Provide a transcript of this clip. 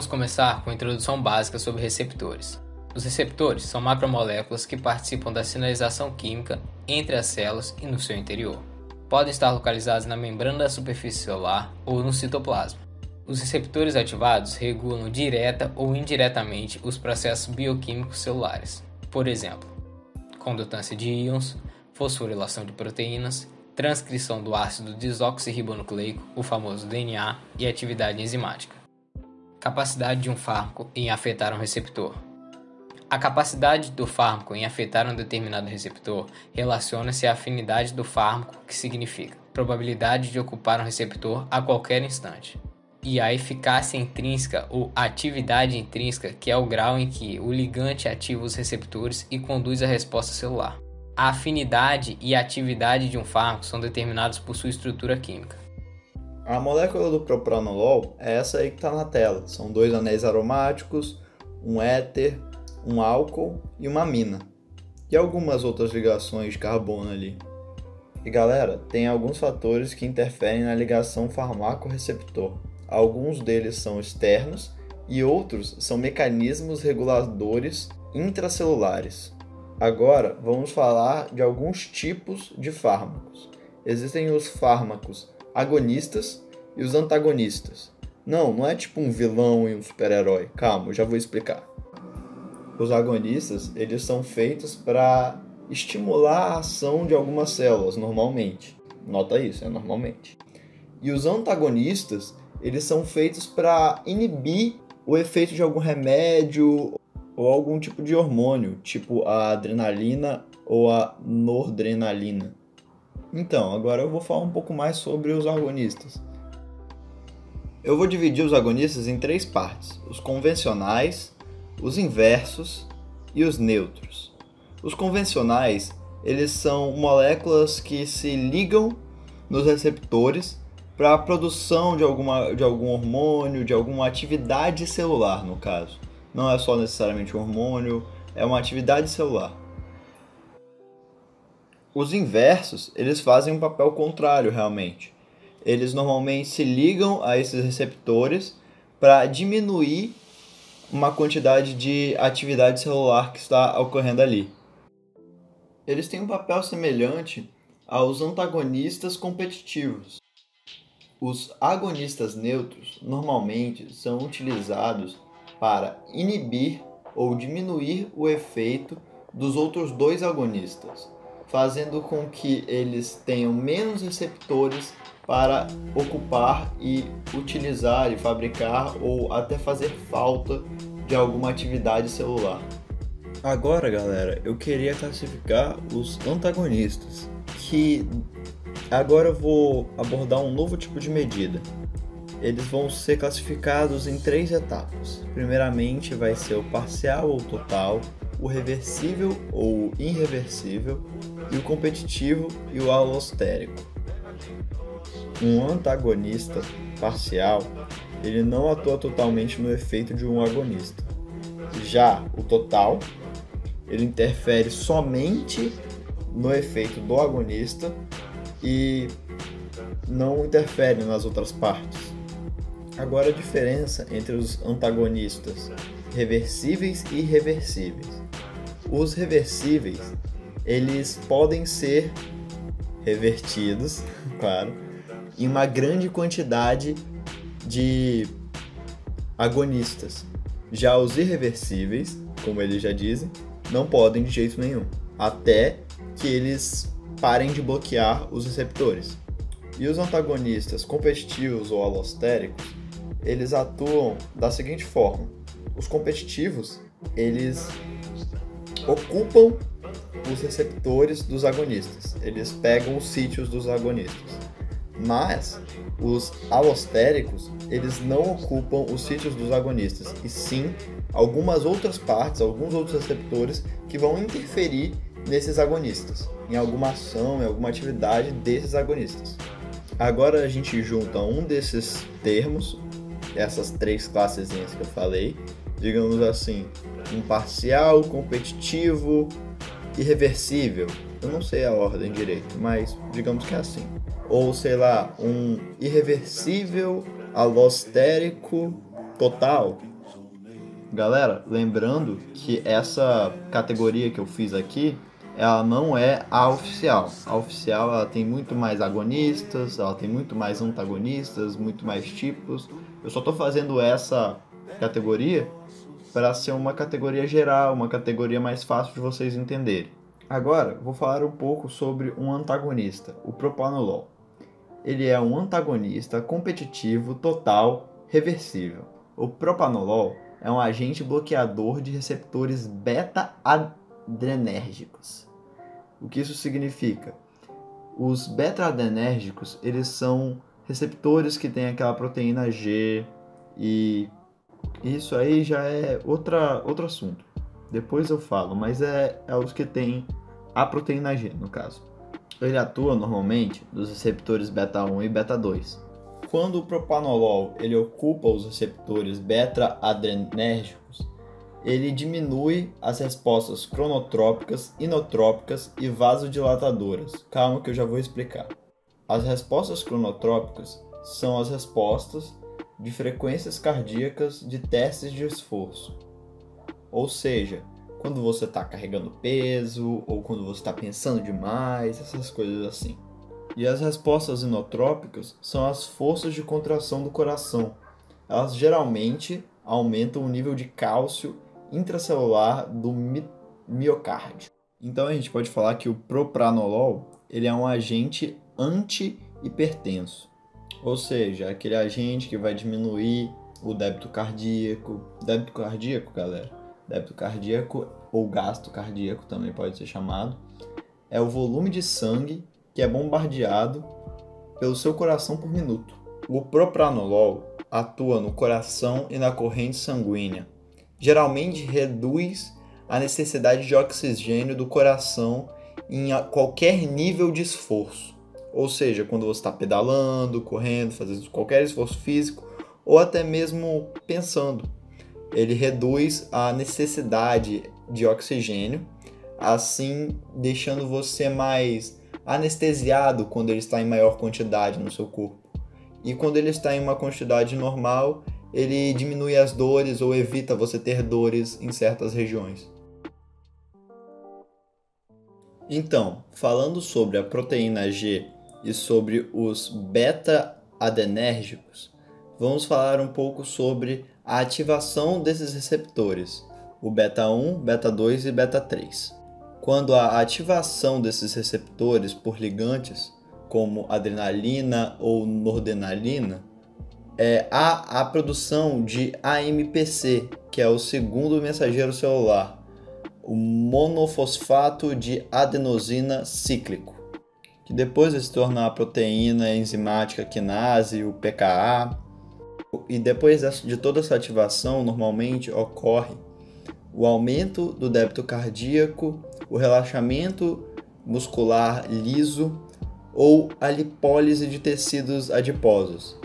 Vamos começar com a introdução básica sobre receptores. Os receptores são macromoléculas que participam da sinalização química entre as células e no seu interior. Podem estar localizados na membrana da superfície celular ou no citoplasma. Os receptores ativados regulam direta ou indiretamente os processos bioquímicos celulares, por exemplo, condutância de íons, fosforilação de proteínas, transcrição do ácido desoxirribonucleico, o famoso DNA, e atividade enzimática. Capacidade de um fármaco em afetar um receptor. A capacidade do fármaco em afetar um determinado receptor relaciona-se à afinidade do fármaco, que significa probabilidade de ocupar um receptor a qualquer instante, e a eficácia intrínseca ou atividade intrínseca, que é o grau em que o ligante ativa os receptores e conduz a resposta celular. A afinidade e a atividade de um fármaco são determinados por sua estrutura química. A molécula do propranolol é essa aí que está na tela. São 2 anéis aromáticos, um éter, um álcool e uma amina. E algumas outras ligações de carbono ali. E galera, tem alguns fatores que interferem na ligação fármaco-receptor. Alguns deles são externos e outros são mecanismos reguladores intracelulares. Agora, vamos falar de alguns tipos de fármacos. Existem os fármacos agonistas e os antagonistas. Não é tipo um vilão e um super-herói. Calma, eu já vou explicar. Os agonistas, eles são feitos para estimular a ação de algumas células, normalmente. Nota isso, normalmente. E os antagonistas, eles são feitos para inibir o efeito de algum remédio ou algum tipo de hormônio, tipo a adrenalina ou a noradrenalina. Então, agora eu vou falar um pouco mais sobre os agonistas. Eu vou dividir os agonistas em 3 partes: os convencionais, os inversos e os neutros. Os convencionais, eles são moléculas que se ligam nos receptores para a produção de algum hormônio, de alguma atividade celular, no caso. Não é só necessariamente um hormônio, é uma atividade celular. Os inversos, eles fazem um papel contrário, realmente. Eles normalmente se ligam a esses receptores para diminuir uma quantidade de atividade celular que está ocorrendo ali. Eles têm um papel semelhante aos antagonistas competitivos. Os agonistas neutros normalmente são utilizados para inibir ou diminuir o efeito dos outros 2 agonistas, fazendo com que eles tenham menos receptores para ocupar e utilizar e fabricar ou até fazer falta de alguma atividade celular. Agora, galera, eu queria classificar os antagonistas, que agora eu vou abordar um novo tipo de medida. Eles vão ser classificados em 3 etapas. Primeiramente vai ser o parcial ou total, o reversível ou irreversível, e o competitivo e o alostérico. Um antagonista parcial, ele não atua totalmente no efeito de um agonista. Já o total, ele interfere somente no efeito do agonista e não interfere nas outras partes. Agora a diferença entre os antagonistas reversíveis e irreversíveis. Os reversíveis, eles podem ser revertidos, claro, em uma grande quantidade de agonistas. Já os irreversíveis, como eles já dizem, não podem de jeito nenhum, até que eles parem de bloquear os receptores. E os antagonistas competitivos ou alostéricos, eles atuam da seguinte forma: os competitivos, eles ocupam os receptores dos agonistas, eles pegam os sítios dos agonistas. Mas os alostéricos, eles não ocupam os sítios dos agonistas, e sim algumas outras partes, alguns outros receptores que vão interferir nesses agonistas, em alguma ação, em alguma atividade desses agonistas. Agora a gente junta um desses termos, essas 3 classezinhas que eu falei, digamos assim, um parcial, competitivo, irreversível. Eu não sei a ordem direito, mas digamos que é assim. Ou, sei lá, um irreversível alostérico total. Galera, lembrando que essa categoria que eu fiz aqui, ela não é a oficial. A oficial ela tem muito mais agonistas, ela tem muito mais antagonistas, muito mais tipos. Eu só estou fazendo essa categoria para ser uma categoria geral, uma categoria mais fácil de vocês entenderem. Agora, vou falar um pouco sobre um antagonista, o propranolol. Ele é um antagonista competitivo total reversível. O propranolol é um agente bloqueador de receptores beta-adrenérgicos. O que isso significa? Os beta-adrenérgicos, eles são receptores que têm aquela proteína G, e isso aí já é outro assunto. Depois eu falo, mas é os que têm a proteína G, no caso. Ele atua normalmente nos receptores beta-1 e beta-2. Quando o propranolol ele ocupa os receptores beta-adrenérgicos, ele diminui as respostas cronotrópicas, inotrópicas e vasodilatadoras. Calma que eu já vou explicar. As respostas cronotrópicas são as respostas de frequências cardíacas de testes de esforço. Ou seja, quando você está carregando peso ou quando você está pensando demais, essas coisas assim. E as respostas inotrópicas são as forças de contração do coração. Elas geralmente aumentam o nível de cálcio intracelular do miocárdio. Então a gente pode falar que o propranolol ele é um agente anti-hipertenso. Ou seja, aquele agente que vai diminuir o débito cardíaco. Débito cardíaco, galera. Débito cardíaco ou gasto cardíaco também pode ser chamado. É o volume de sangue que é bombardeado pelo seu coração por minuto. O propranolol atua no coração e na corrente sanguínea. Geralmente reduz a necessidade de oxigênio do coração em qualquer nível de esforço. Ou seja, quando você está pedalando, correndo, fazendo qualquer esforço físico ou até mesmo pensando. Ele reduz a necessidade de oxigênio, assim deixando você mais anestesiado quando ele está em maior quantidade no seu corpo. E quando ele está em uma quantidade normal, ele diminui as dores ou evita você ter dores em certas regiões. Então, falando sobre a proteína G e sobre os beta-adrenérgicos, vamos falar um pouco sobre a ativação desses receptores, o beta-1, beta-2 e beta-3. Quando a ativação desses receptores por ligantes, como adrenalina ou noradrenalina, há a produção de AMPC, que é o segundo mensageiro celular, o monofosfato de adenosina cíclico, que depois vai se tornar a proteína enzimática quinase, o pKa. E depois de toda essa ativação, normalmente ocorre o aumento do débito cardíaco, o relaxamento muscular liso ou a lipólise de tecidos adiposos.